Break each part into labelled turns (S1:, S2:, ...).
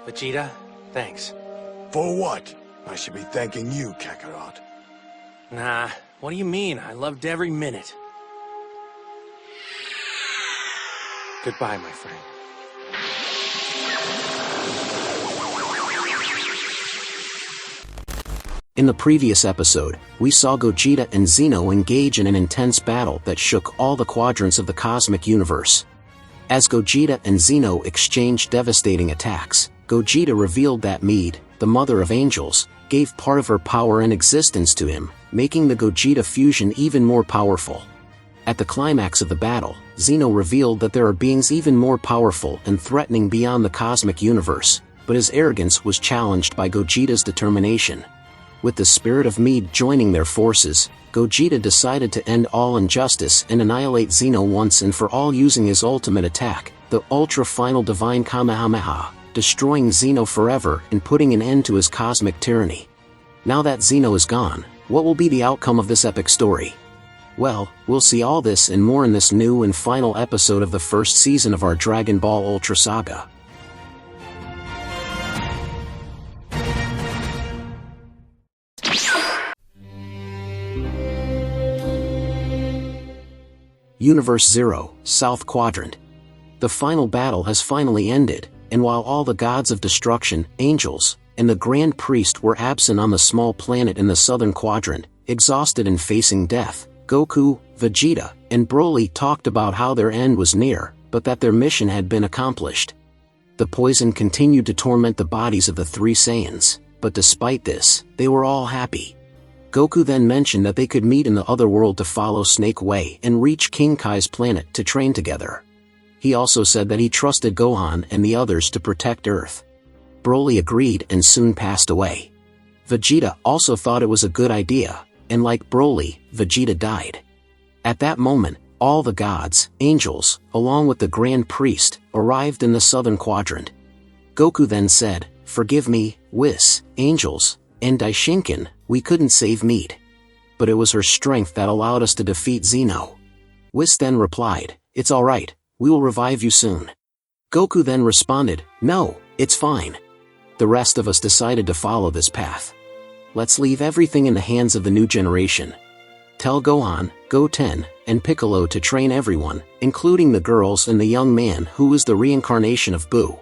S1: Vegeta, thanks.
S2: For what? I should be thanking you, Kakarot.
S1: Nah, what do you mean? I loved every minute. Goodbye, my friend.
S3: In the previous episode, we saw Gogeta and Zeno engage in an intense battle that shook all the quadrants of the cosmic universe. As Gogeta and Zeno exchanged devastating attacks, Gogeta revealed that Mead, the mother of angels, gave part of her power and existence to him, making the Gogeta fusion even more powerful. At the climax of the battle, Zeno revealed that there are beings even more powerful and threatening beyond the cosmic universe, but his arrogance was challenged by Gogeta's determination. With the spirit of Mead joining their forces, Gogeta decided to end all injustice and annihilate Zeno once and for all using his ultimate attack, the Ultra Final Divine Kamehameha, destroying Zeno forever and putting an end to his cosmic tyranny. Now that Zeno is gone, what will be the outcome of this epic story? Well, we'll see all this and more in this new and final episode of the first season of our Dragon Ball Ultra saga. Universe 0, South Quadrant. The final battle has finally ended, and while all the gods of destruction, angels, and the Grand Priest were absent on the small planet in the Southern Quadrant, exhausted and facing death, Goku, Vegeta, and Broly talked about how their end was near, but that their mission had been accomplished. The poison continued to torment the bodies of the three Saiyans, but despite this, they were all happy. Goku then mentioned that they could meet in the other world to follow Snake Way and reach King Kai's planet to train together. He also said that he trusted Gohan and the others to protect Earth. Broly agreed and soon passed away. Vegeta also thought it was a good idea, and like Broly, Vegeta died. At that moment, all the gods, angels, along with the Grand Priest, arrived in the Southern Quadrant. Goku then said, "Forgive me, Whis, angels, and Daishinkan, we couldn't save Mead. But it was her strength that allowed us to defeat Zeno." Whis then replied, "It's alright, we will revive you soon." Goku then responded, "No, it's fine." The rest of us decided to follow this path. Let's leave everything in the hands of the new generation. Tell Gohan, Goten, and Piccolo to train everyone, including the girls and the young man who is the reincarnation of Boo.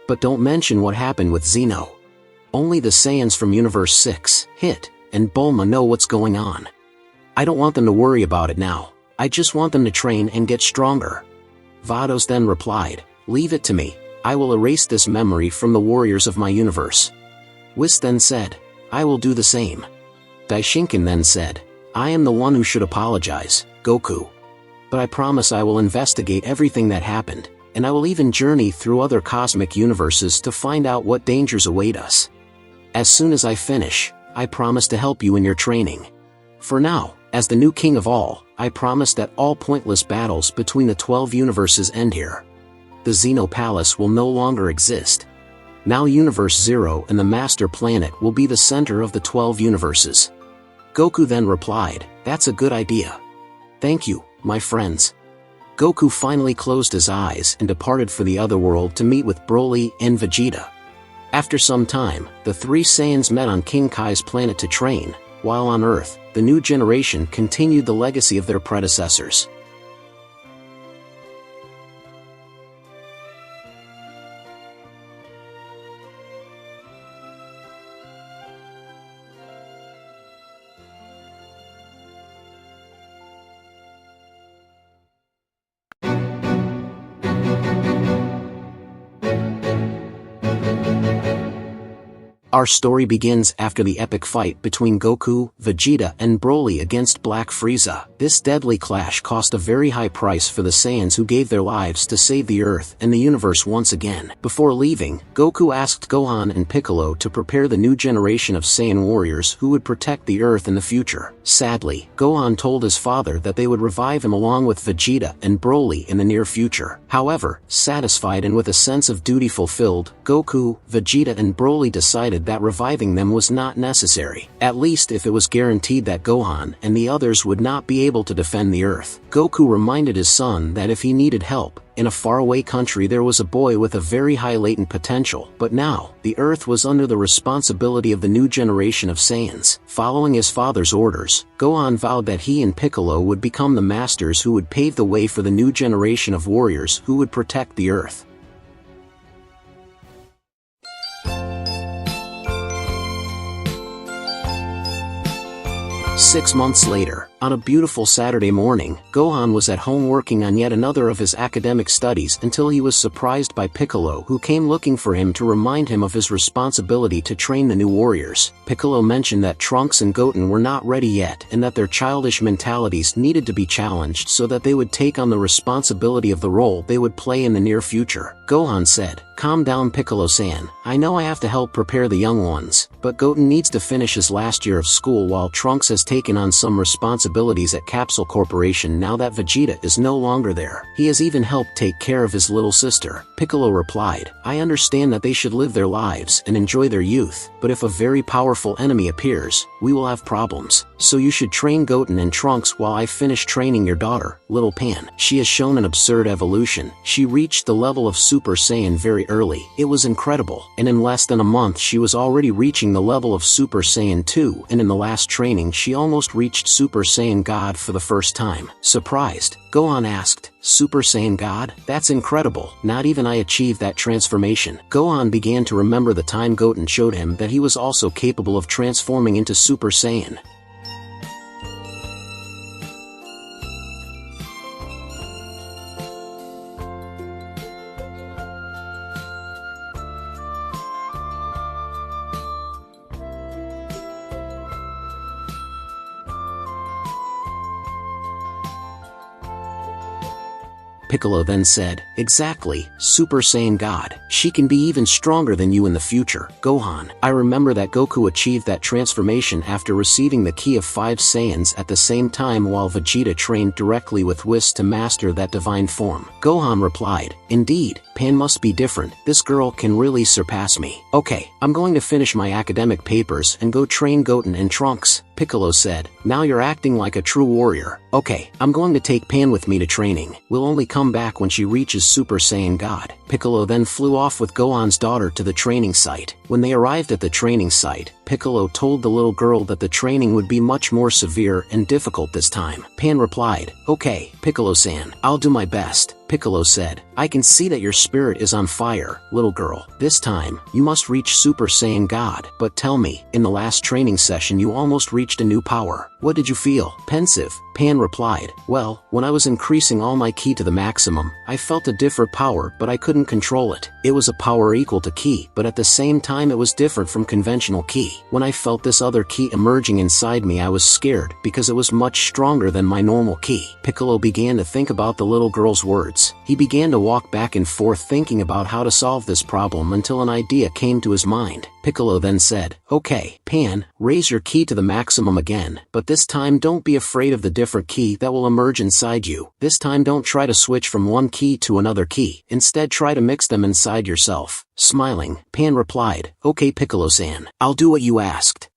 S3: But don't mention what happened with Zeno. Only the Saiyans from Universe 6, Hit, and Bulma know what's going on. I don't want them to worry about it now. I just want them to train and get stronger. Vados then replied, "Leave it to me. I will erase this memory from the warriors of my universe." Whis then said, "I will do the same." Daishinkan then said, "I am the one who should apologize, Goku. But I promise I will investigate everything that happened, and I will even journey through other cosmic universes to find out what dangers await us. As soon as I finish, I promise to help you in your training. For now, as the new king of all, I promise that all pointless battles between the 12 universes end here. The Zeno Palace will no longer exist. Now Universe 0 and the Master Planet will be the center of the 12 universes." Goku then replied, "That's a good idea. Thank you, my friends." Goku finally closed his eyes and departed for the other world to meet with Broly and Vegeta. After some time, the three Saiyans met on King Kai's planet to train, while on Earth, the new generation continued the legacy of their predecessors. Our story begins after the epic fight between Goku, Vegeta and Broly against Black Frieza. This deadly clash cost a very high price for the Saiyans who gave their lives to save the Earth and the universe once again. Before leaving, Goku asked Gohan and Piccolo to prepare the new generation of Saiyan warriors who would protect the Earth in the future. Sadly, Gohan told his father that they would revive him along with Vegeta and Broly in the near future. However, satisfied and with a sense of duty fulfilled, Goku, Vegeta and Broly decided that reviving them was not necessary, at least if it was guaranteed that Gohan and the others would not be able to defend the Earth. Goku reminded his son that if he needed help, in a faraway country there was a boy with a very high latent potential, but now, the Earth was under the responsibility of the new generation of Saiyans. Following his father's orders, Gohan vowed that he and Piccolo would become the masters who would pave the way for the new generation of warriors who would protect the Earth. 6 months later, on a beautiful Saturday morning, Gohan was at home working on yet another of his academic studies until he was surprised by Piccolo, who came looking for him to remind him of his responsibility to train the new warriors. Piccolo mentioned that Trunks and Goten were not ready yet and that their childish mentalities needed to be challenged so that they would take on the responsibility of the role they would play in the near future. Gohan said, "Calm down, Piccolo-san. I know I have to help prepare the young ones, but Goten needs to finish his last year of school while Trunks has taken on some responsibilities at Capsule Corporation now that Vegeta is no longer there. He has even helped take care of his little sister." Piccolo replied, "I understand that they should live their lives and enjoy their youth, but if a very powerful enemy appears, we will have problems. So you should train Goten and Trunks while I finish training your daughter, Little Pan. She has shown an absurd evolution. She reached the level of Super Saiyan very early. It was incredible, and in less than a month she was already reaching the level of Super Saiyan 2, and in the last training she almost reached Super Saiyan God for the first time." Surprised, Gohan asked, "Super Saiyan God? That's incredible. Not even I achieved that transformation." Gohan began to remember the time Goten showed him that he was also capable of transforming into Super Saiyan. Piccolo then said, "Exactly, Super Saiyan God. She can be even stronger than you in the future." Gohan, I remember that Goku achieved that transformation after receiving the Ki of 5 Saiyans at the same time while Vegeta trained directly with Whis to master that divine form. Gohan replied, "Indeed, Pan must be different. This girl can really surpass me. Okay, I'm going to finish my academic papers and go train Goten and Trunks." Piccolo said, "Now you're acting like a true warrior. Okay, I'm going to take Pan with me to training. We'll only come back when she reaches Super Saiyan God." Piccolo then flew off with Gohan's daughter to the training site. When they arrived at the training site, Piccolo told the little girl that the training would be much more severe and difficult this time. Pan replied, "Okay, Piccolo-san, I'll do my best." Piccolo said, "I can see that your spirit is on fire, little girl. This time, you must reach Super Saiyan God. But tell me, in the last training session you almost reached a new power. What did you feel?" Pensive, Pan replied, "Well, when I was increasing all my Ki to the maximum, I felt a different power but I couldn't control it. It was a power equal to Ki, but at the same time it was different from conventional Ki. When I felt this other Ki emerging inside me I was scared because it was much stronger than my normal Ki." Piccolo began to think about the little girl's words. He began to walk back and forth thinking about how to solve this problem until an idea came to his mind. Piccolo then said, "Okay, Pan, raise your Ki to the maximum again, but this time don't be afraid of the different Ki that will emerge inside you. This time don't try to switch from one Ki to another Ki. Instead try to mix them inside yourself." Smiling, Pan replied, "Okay, Piccolo-san, I'll do what you asked."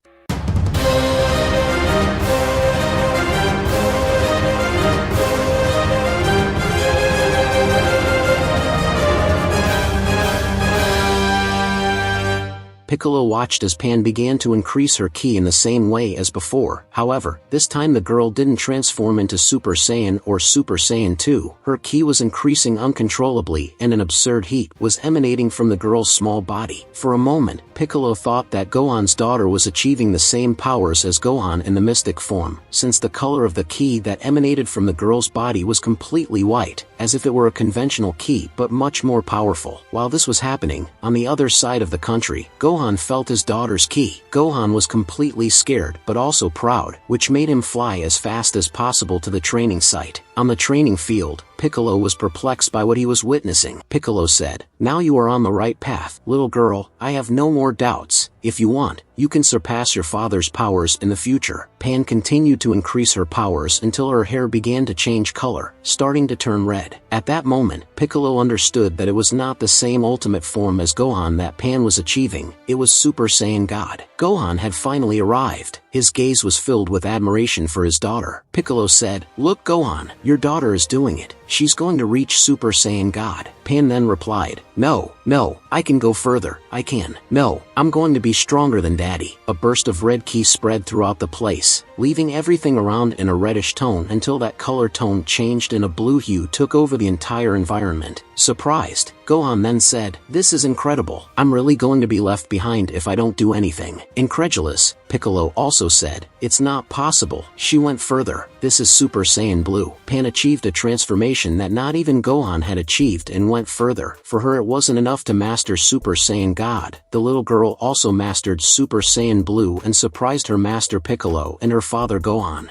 S3: Piccolo watched as Pan began to increase her Ki in the same way as before. However, this time the girl didn't transform into Super Saiyan or Super Saiyan 2. Her Ki was increasing uncontrollably and an absurd heat was emanating from the girl's small body. For a moment, Piccolo thought that Gohan's daughter was achieving the same powers as Gohan in the mystic form, since the color of the Ki that emanated from the girl's body was completely white, as if it were a conventional Ki but much more powerful. While this was happening, on the other side of the country, Gohan felt his daughter's Ki. Gohan was completely scared but also proud, which made him fly as fast as possible to the training site. On the training field, Piccolo was perplexed by what he was witnessing. Piccolo said, "Now you are on the right path, little girl, I have no more doubts. If you want, you can surpass your father's powers in the future." Pan continued to increase her powers until her hair began to change color, starting to turn red. At that moment, Piccolo understood that it was not the same ultimate form as Gohan that Pan was achieving, it was Super Saiyan God. Gohan had finally arrived. His gaze was filled with admiration for his daughter. Piccolo said, "Look Gohan, your daughter is doing it. She's going to reach Super Saiyan God." Pan then replied, No, I can go further, I can. No, I'm going to be stronger than Daddy." A burst of red ki spread throughout the place, leaving everything around in a reddish tone until that color tone changed and a blue hue took over the entire environment. Surprised, Gohan then said, "This is incredible. I'm really going to be left behind if I don't do anything." Incredulous, Piccolo also said, "It's not possible." She went further. "This is Super Saiyan Blue." Pan achieved a transformation that not even Gohan had achieved and went further. For her it wasn't enough to master Super Saiyan God. The little girl also mastered Super Saiyan Blue and surprised her master Piccolo and her father Gohan.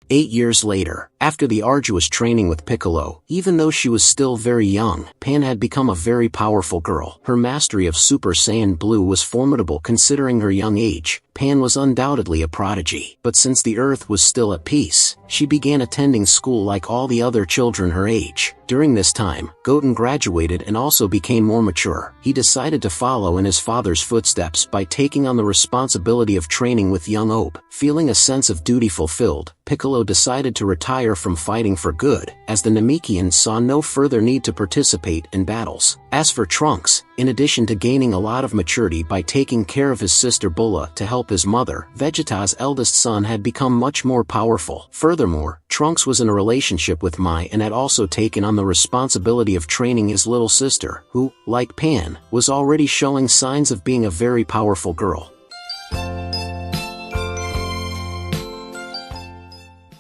S3: 8 years later, after the arduous training with Piccolo, even though she was still very young, Pan had become a very powerful girl. Her mastery of Super Saiyan Blue was formidable considering her young age. Pan was undoubtedly a prodigy. But since the Earth was still at peace, she began attending school like all the other children her age. During this time, Goten graduated and also became more mature. He decided to follow in his father's footsteps by taking on the responsibility of training with young Ope. Feeling a sense of duty fulfilled, Piccolo decided to retire from fighting for good, as the Namekians saw no further need to participate in battles. As for Trunks, in addition to gaining a lot of maturity by taking care of his sister Bulla to help his mother, Vegeta's eldest son had become much more powerful. Furthermore, Trunks was in a relationship with Mai and had also taken on the responsibility of training his little sister, who, like Pan, was already showing signs of being a very powerful girl.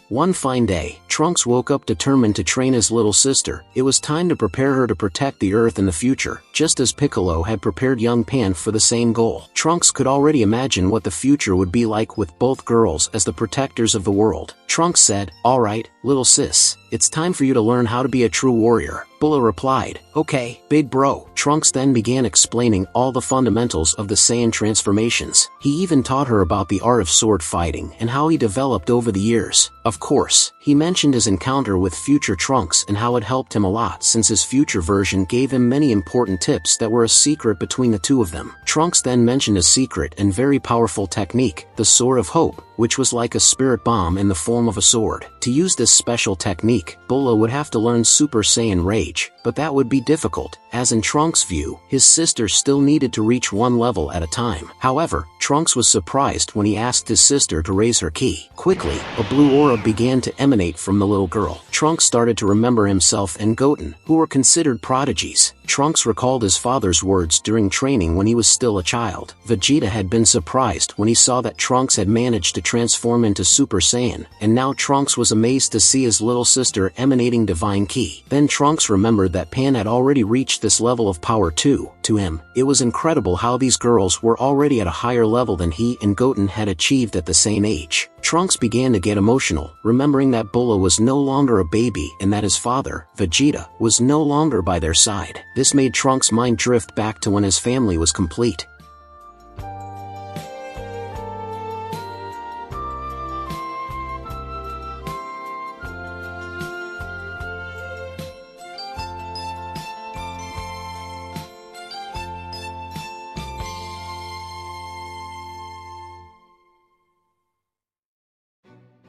S3: One fine day, Trunks woke up determined to train his little sister. It was time to prepare her to protect the Earth in the future, just as Piccolo had prepared young Pan for the same goal. Trunks could already imagine what the future would be like with both girls as the protectors of the world. Trunks said, "Alright, little sis, it's time for you to learn how to be a true warrior." Bulla replied, "Okay, big bro." Trunks then began explaining all the fundamentals of the Saiyan transformations. He even taught her about the art of sword fighting and how he developed over the years. Of course, he mentioned his encounter with future Trunks and how it helped him a lot since his future version gave him many important tips that were a secret between the two of them. Trunks then mentioned a secret and very powerful technique, the Sword of Hope, which was like a spirit bomb in the form of a sword. To use this special technique, Bulla would have to learn Super Saiyan Rage, but that would be difficult, as in Trunks' view, his sister still needed to reach one level at a time. However, Trunks was surprised when he asked his sister to raise her ki. Quickly, a blue aura began to emanate from the little girl. Trunks started to remember himself and Goten, who were considered prodigies. Trunks recalled his father's words during training when he was still a child. Vegeta had been surprised when he saw that Trunks had managed to transform into Super Saiyan, and now Trunks was amazed to see his little sister emanating divine ki. Then Trunks remembered that Pan had already reached this level of power too. To him, it was incredible how these girls were already at a higher level than he and Goten had achieved at the same age. Trunks began to get emotional, remembering that Bulla was no longer a baby and that his father, Vegeta, was no longer by their side. This made Trunks' mind drift back to when his family was complete.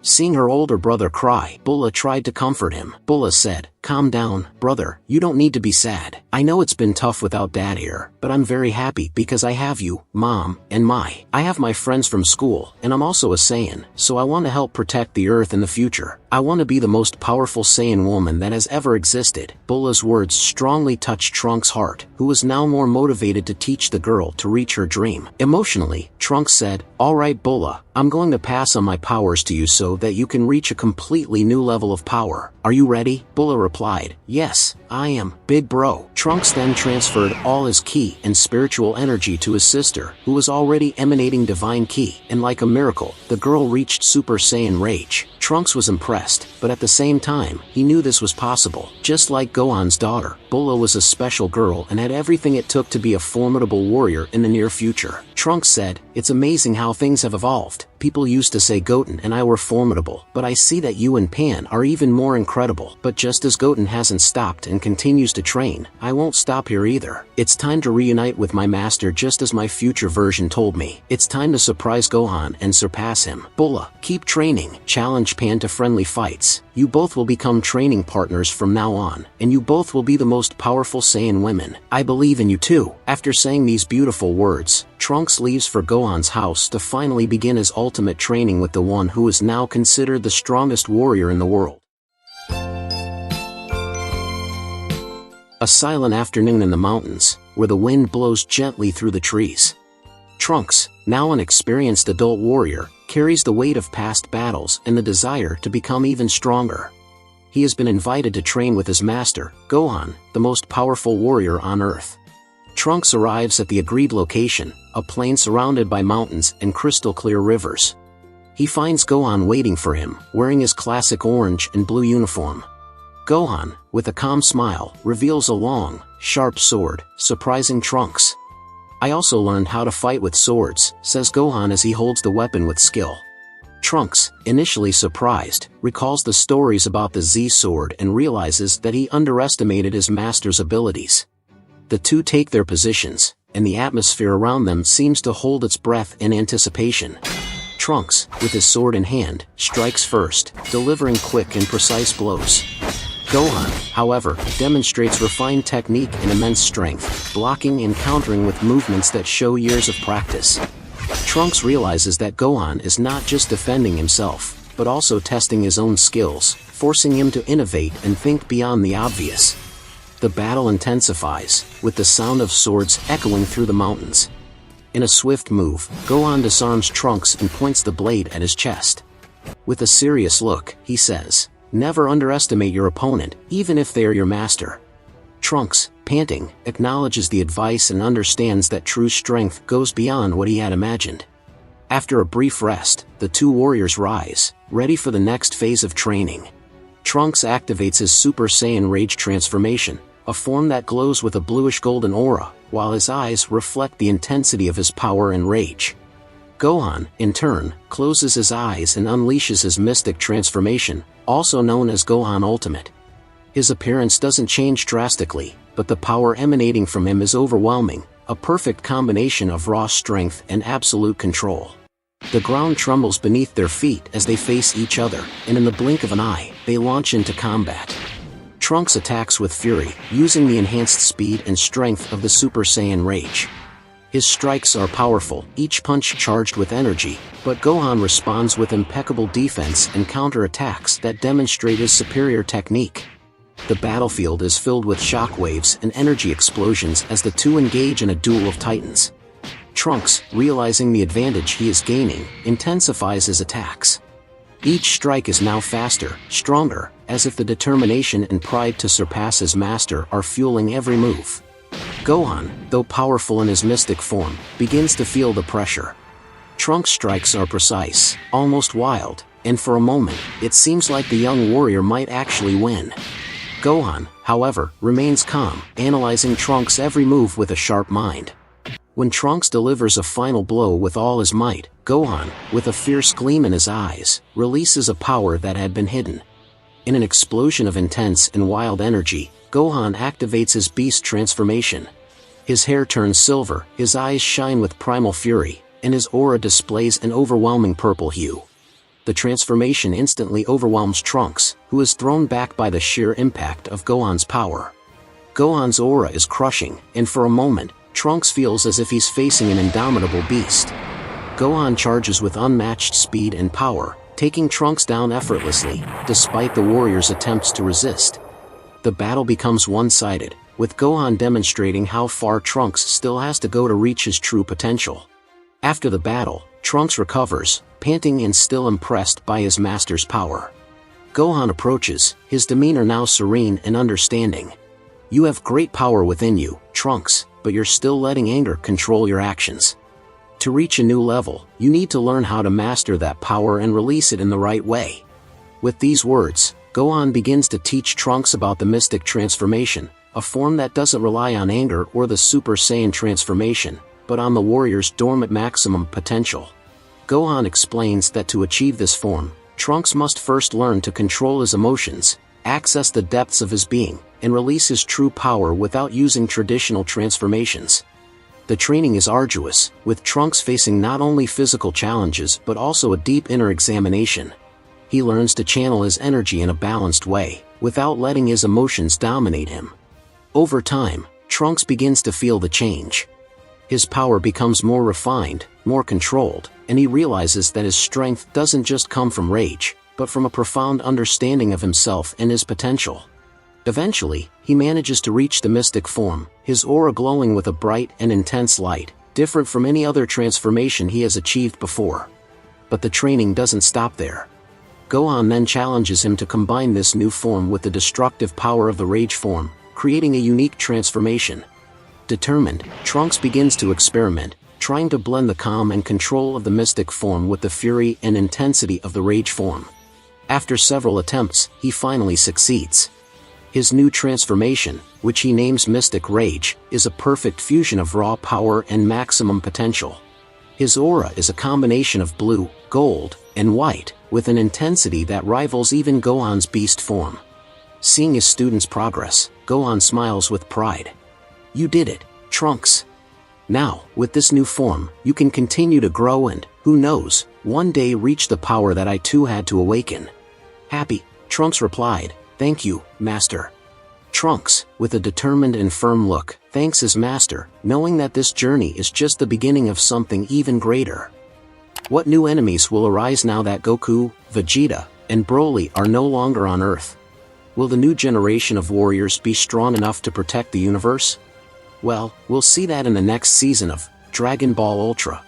S3: Seeing her older brother cry, Bulla tried to comfort him. Bulla said, "Calm down, brother, you don't need to be sad. I know it's been tough without Dad here, but I'm very happy because I have you, Mom, and Mai. I have my friends from school, and I'm also a Saiyan, so I want to help protect the Earth in the future. I want to be the most powerful Saiyan woman that has ever existed." Bulla's words strongly touched Trunks' heart, who was now more motivated to teach the girl to reach her dream. Emotionally, Trunks said, "Alright Bulla, I'm going to pass on my powers to you so that you can reach a completely new level of power. Are you ready?" Bulla replied, "Yes, I am, big bro." Trunks then transferred all his ki and spiritual energy to his sister, who was already emanating divine ki, and like a miracle, the girl reached Super Saiyan Rage. Trunks was impressed, but at the same time, he knew this was possible. Just like Gohan's daughter, Bulla was a special girl and had everything it took to be a formidable warrior in the near future. Trunks said, "It's amazing how things have evolved. People used to say Goten and I were formidable, but I see that you and Pan are even more incredible. But just as Goten hasn't stopped and continues to train, I won't stop here either. It's time to reunite with my master just as my future version told me. It's time to surprise Gohan and surpass him. Bulla, keep training. Challenge Pan to friendly fights. You both will become training partners from now on, and you both will be the most powerful Saiyan women. I believe in you too." After saying these beautiful words, Trunks leaves for Gohan's house to finally begin his ultimate training with the one who is now considered the strongest warrior in the world. A silent afternoon in the mountains, where the wind blows gently through the trees. Trunks, now an experienced adult warrior, carries the weight of past battles and the desire to become even stronger. He has been invited to train with his master, Gohan, the most powerful warrior on Earth. Trunks arrives at the agreed location, a plain surrounded by mountains and crystal-clear rivers. He finds Gohan waiting for him, wearing his classic orange and blue uniform. Gohan, with a calm smile, reveals a long, sharp sword, surprising Trunks. "I also learned how to fight with swords," says Gohan as he holds the weapon with skill. Trunks, initially surprised, recalls the stories about the Z-sword and realizes that he underestimated his master's abilities. The two take their positions, and the atmosphere around them seems to hold its breath in anticipation. Trunks, with his sword in hand, strikes first, delivering quick and precise blows. Gohan, however, demonstrates refined technique and immense strength, blocking and countering with movements that show years of practice. Trunks realizes that Gohan is not just defending himself, but also testing his own skills, forcing him to innovate and think beyond the obvious. The battle intensifies, with the sound of swords echoing through the mountains. In a swift move, Gohan disarms Trunks and points the blade at his chest. With a serious look, he says, "Never underestimate your opponent, even if they are your master." Trunks, panting, acknowledges the advice and understands that true strength goes beyond what he had imagined. After a brief rest, the two warriors rise, ready for the next phase of training. Trunks activates his Super Saiyan Rage transformation, a form that glows with a bluish-golden aura, while his eyes reflect the intensity of his power and rage. Gohan, in turn, closes his eyes and unleashes his mystic transformation, also known as Gohan Ultimate. His appearance doesn't change drastically, but the power emanating from him is overwhelming, a perfect combination of raw strength and absolute control. The ground trembles beneath their feet as they face each other, and in the blink of an eye, they launch into combat. Trunks attacks with fury, using the enhanced speed and strength of the Super Saiyan Rage. His strikes are powerful, each punch charged with energy, but Gohan responds with impeccable defense and counter-attacks that demonstrate his superior technique. The battlefield is filled with shockwaves and energy explosions as the two engage in a duel of titans. Trunks, realizing the advantage he is gaining, intensifies his attacks. Each strike is now faster, stronger, as if the determination and pride to surpass his master are fueling every move. Gohan, though powerful in his mystic form, begins to feel the pressure. Trunks' strikes are precise, almost wild, and for a moment, it seems like the young warrior might actually win. Gohan, however, remains calm, analyzing Trunks' every move with a sharp mind. When Trunks delivers a final blow with all his might, Gohan, with a fierce gleam in his eyes, releases a power that had been hidden. In an explosion of intense and wild energy, Gohan activates his beast transformation. His hair turns silver, his eyes shine with primal fury, and his aura displays an overwhelming purple hue. The transformation instantly overwhelms Trunks, who is thrown back by the sheer impact of Gohan's power. Gohan's aura is crushing, and for a moment, Trunks feels as if he's facing an indomitable beast. Gohan charges with unmatched speed and power, taking Trunks down effortlessly, despite the warrior's attempts to resist. The battle becomes one-sided, with Gohan demonstrating how far Trunks still has to go to reach his true potential. After the battle, Trunks recovers, panting and still impressed by his master's power. Gohan approaches, his demeanor now serene and understanding. You have great power within you, Trunks, but you're still letting anger control your actions. To reach a new level, you need to learn how to master that power and release it in the right way. With these words, Gohan begins to teach Trunks about the mystic transformation, a form that doesn't rely on anger or the Super Saiyan transformation, but on the warrior's dormant maximum potential. Gohan explains that to achieve this form, Trunks must first learn to control his emotions, access the depths of his being, and release his true power without using traditional transformations. The training is arduous, with Trunks facing not only physical challenges but also a deep inner examination. He learns to channel his energy in a balanced way, without letting his emotions dominate him. Over time, Trunks begins to feel the change. His power becomes more refined, more controlled, and he realizes that his strength doesn't just come from rage, but from a profound understanding of himself and his potential. Eventually, he manages to reach the mystic form, his aura glowing with a bright and intense light, different from any other transformation he has achieved before. But the training doesn't stop there. Gohan then challenges him to combine this new form with the destructive power of the rage form, creating a unique transformation. Determined, Trunks begins to experiment, trying to blend the calm and control of the mystic form with the fury and intensity of the rage form. After several attempts, he finally succeeds. His new transformation, which he names Mystic Rage, is a perfect fusion of raw power and maximum potential. His aura is a combination of blue, gold, and white, with an intensity that rivals even Gohan's beast form. Seeing his student's progress, Gohan smiles with pride. You did it, Trunks. Now, with this new form, you can continue to grow and, who knows, one day reach the power that I too had to awaken. Happy, Trunks replied, Thank you, Master. Trunks, with a determined and firm look, thanks his master, knowing that this journey is just the beginning of something even greater. What new enemies will arise now that Goku, Vegeta, and Broly are no longer on Earth? Will the new generation of warriors be strong enough to protect the universe? Well, we'll see that in the next season of Dragon Ball Ultra.